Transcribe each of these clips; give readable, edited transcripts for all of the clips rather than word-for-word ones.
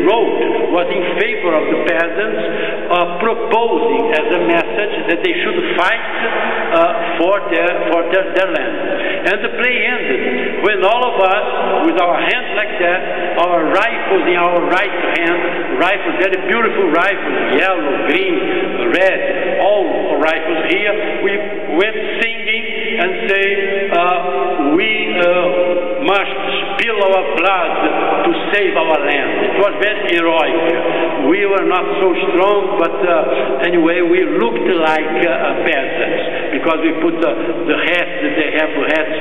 wrote was in favor of the peasants, proposing as a message that they should fight for their land. And the play ended when all of us, with our hands like that, our rifles in our right hand, rifles, very beautiful rifles, yellow, green, red, all rifles here, we went singing and say, we must spill our blood to save our land. It was very heroic. We were not so strong, but anyway, we looked like peasants because we put the hats that they have, hats,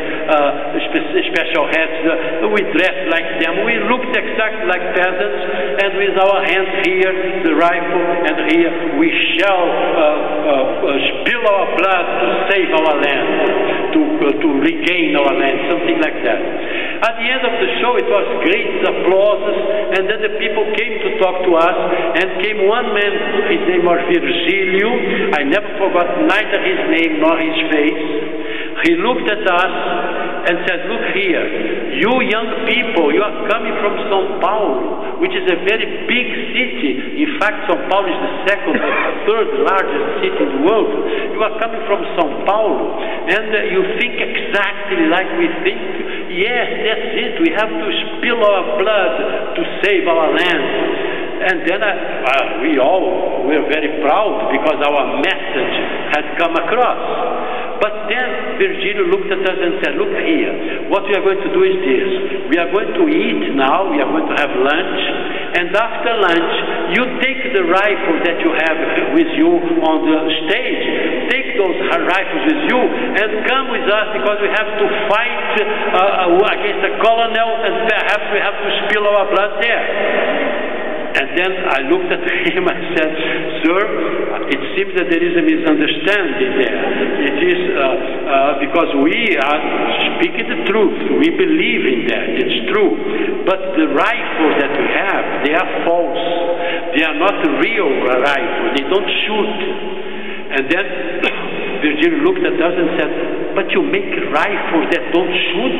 special hats. We dressed like them. We looked exactly like peasants, and with our hands here, the rifle, and here we shall spill our blood to save our land, to regain our land, something like that. At the end of the show, it was great applauses, and then the people came to talk to us, and came one man, his name was Virgilio. I never forgot neither his name nor his face. He looked at us and said, look here, you young people, you are coming from São Paulo, which is a very big city. In fact, São Paulo is the second or third largest city in the world. You are coming from São Paulo, and you think exactly like we think. Yes, that's it. We have to spill our blood to save our land. And then we all were very proud because our message had come across. But then Virgilio looked at us and said, look here, what we are going to do is this. We are going to eat now, we are going to have lunch, and after lunch, you take the rifle that you have with you on the stage, take those rifles with you, and come with us because we have to fight against the colonel, and perhaps we have to spill our blood there. And then I looked at him and said, sir, it seems that there is a misunderstanding there. It is because we are speaking the truth. We believe in that. It's true. But the rifles that we have, they are false. They are not real rifles. They don't shoot. And then Virgilio looked at us and said, but you make rifles that don't shoot?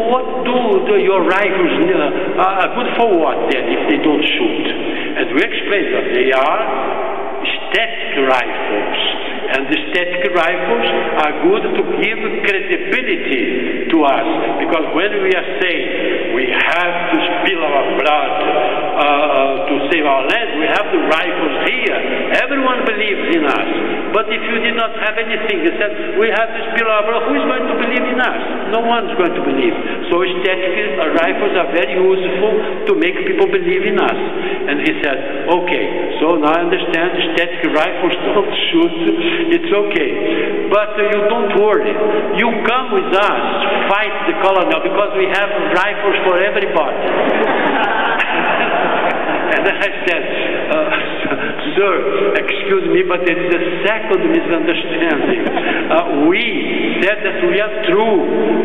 What do your rifles are good for what then if they don't shoot? And we explained that they are static rifles. And the static rifles are good to give credibility to us. Because when we are saying we have to spill our blood to save our land, we have the rifles here. Everyone believes in us. But if you did not have anything, you said, we have to spill our blood, who is going to believe in us? No one is going to believe. So static rifles are very useful to make people believe in us. And he said, okay, so now I understand static rifles don't shoot. It's okay. But you don't worry. You come with us, fight the colonel, because we have rifles for everybody. And I said, sir, excuse me, but there is a second misunderstanding. We said that we are true.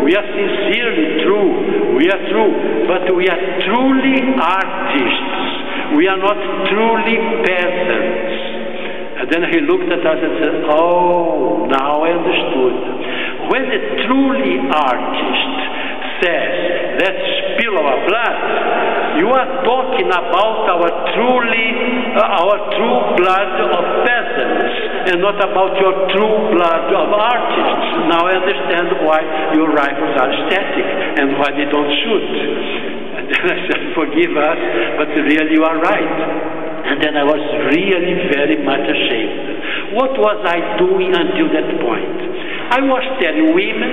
We are sincerely true. We are true. But we are truly artists. We are not truly peasants. And then he looked at us and said, oh, now I understood. When a truly artist says, let's spill our blood, you are talking about our true blood of peasants, and not about your true blood of artists. Now I understand why your rifles are static and why they don't shoot. And then I said, forgive us, but really you are right. And then I was really very much ashamed. What was I doing until that point? I was telling women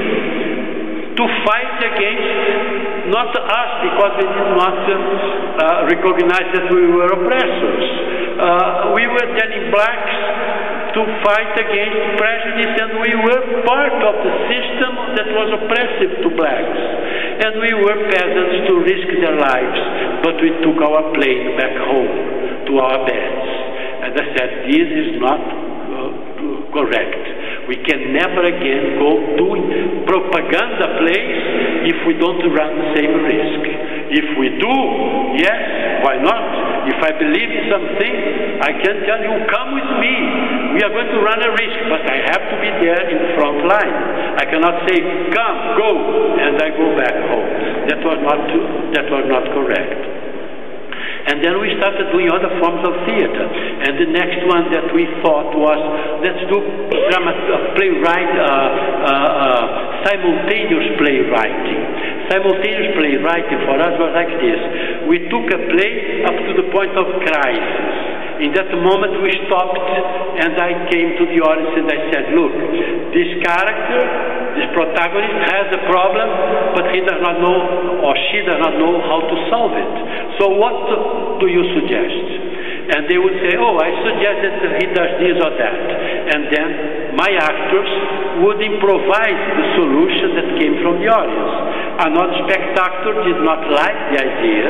to fight against, not us, because they did not recognize that we were oppressors. We were telling blacks to fight against prejudice, and we were part of the system that was oppressive to blacks. And we were peasants to risk their lives, but we took our plane back home to our beds. And I said, this is not correct. We can never again go doing propaganda plays if we don't run the same risk. If we do, yes, why not? If I believe in something, I can tell you, come with me. We are going to run a risk, but I have to be there in the front line. I cannot say, come, go, and I go back home. That was not correct. And then we started doing other forms of theater. And the next one that we thought was, let's do simultaneous playwriting. Simultaneous playwriting for us was like this. We took a play up to the point of crisis. In that moment we stopped and I came to the audience and I said, look, this character, this protagonist has a problem, but he does not know or she does not know how to solve it. So what do you suggest? And they would say, oh, I suggest that he does this or that. And then my actors would improvise the solution that came from the audience. Another spectator did not like the idea,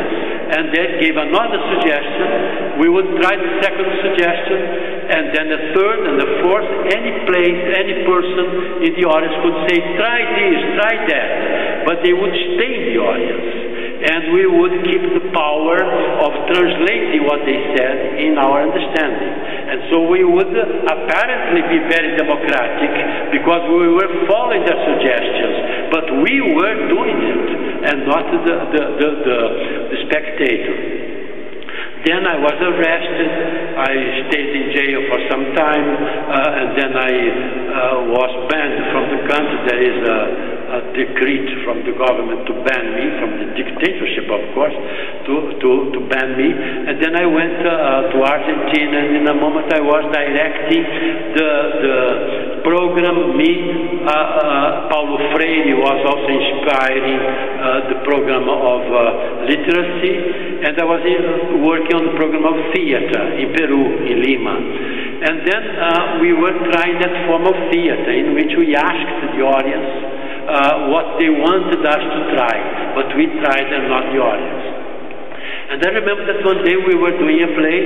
and they gave another suggestion. We would try the second suggestion, and then the third and the fourth. Any place, any person in the audience could say, try this, try that. But they would stay in the audience. And we would keep the power of translating what they said in our understanding. And so we would apparently be very democratic because we were following their suggestions, but we were doing it and not the spectator. Then I was arrested. I stayed in jail for some time, and then I was banned from the country. There is a decree from the government to ban me, from the dictatorship, of course, to ban me. And then I went to Argentina, and in a moment I was directing the program. Paulo Freire was also inspiring the program of literacy, and I was working on the program of theater in Peru, in Lima. And then we were trying that form of theater in which we asked the audience what they wanted us to try, but we tried and not the audience. And I remember that one day we were doing a play,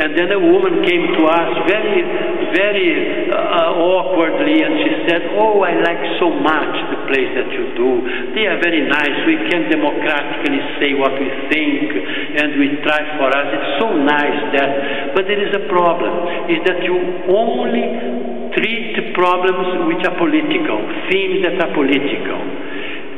and then a woman came to us very, very awkwardly, and she said, oh, I like so much the plays that you do. They are very nice. We can democratically say what we think, and we try for us. It's so nice that, but there is a problem, is that you only treat problems which are political, themes that are political.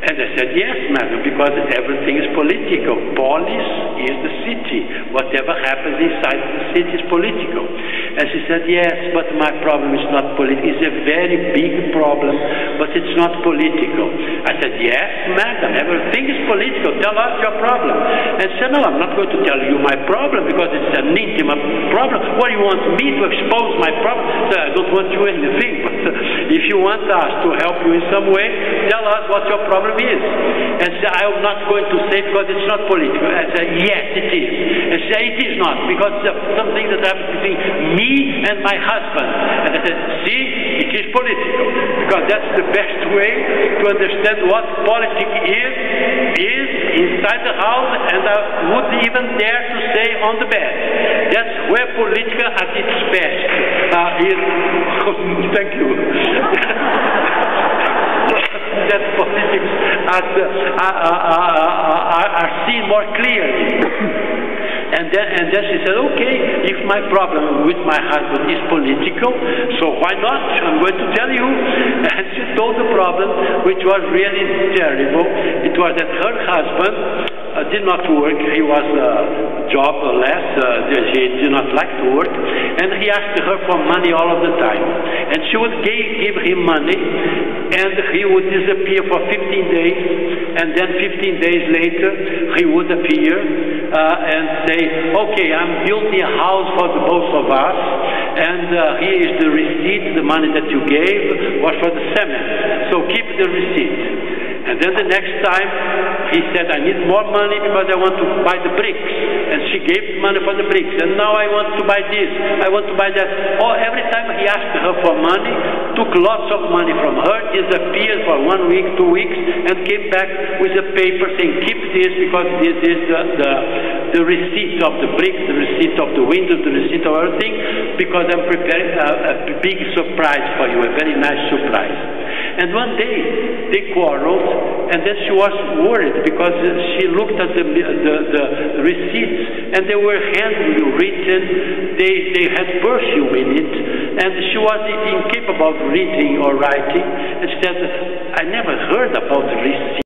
And I said, yes, madam, because everything is political. Polis is the city. Whatever happens inside the city is political. And she said, yes, but my problem is not political. It's a very big problem, but it's not political. I said, yes, madam, everything is political. Tell us your problem. And she said, no, I'm not going to tell you my problem because it's an intimate problem. What do you want me to expose my problem? I said, I don't want you anything, but if you want us to help you in some way, tell us what your problem is. And she said, I'm not going to say because it's not political. I said, yes, it is. And she said, it is not, because something that happens between me and my husband. And I said, see, it is political, because that's the best way to understand what politics is inside the house, and I would even dare to say on the bed. That's where political at its best is. Thank you. That politics are seen more clearly. And then she said, okay, if my problem with my husband is political, so why not? I'm going to tell you. And she told the problem, which was really terrible. It was that her husband did not work. He was jobless. He did not like to work. And he asked her for money all of the time. And she would give him money, and he would disappear for 15 days. And then 15 days later, he would appear and say, okay, I'm building a house for the both of us, and here is the receipt. The money that you gave was for the cement, so keep the receipt. And then the next time he said, I need more money because I want to buy the bricks. And she gave money for the bricks. And now I want to buy this, I want to buy that. Oh, every time he asked her for money, took lots of money from her, disappeared for 1 week, 2 weeks, and came back with a paper saying, keep this because this is the receipt of the bricks, the receipt of the windows, the receipt of everything, because I'm preparing a big surprise for you, a very nice surprise. And one day they quarreled, and then she was worried because she looked at the receipts, and they were handwritten. They had perfume in it, and she was incapable of reading or writing. And she said, I never heard about receipts.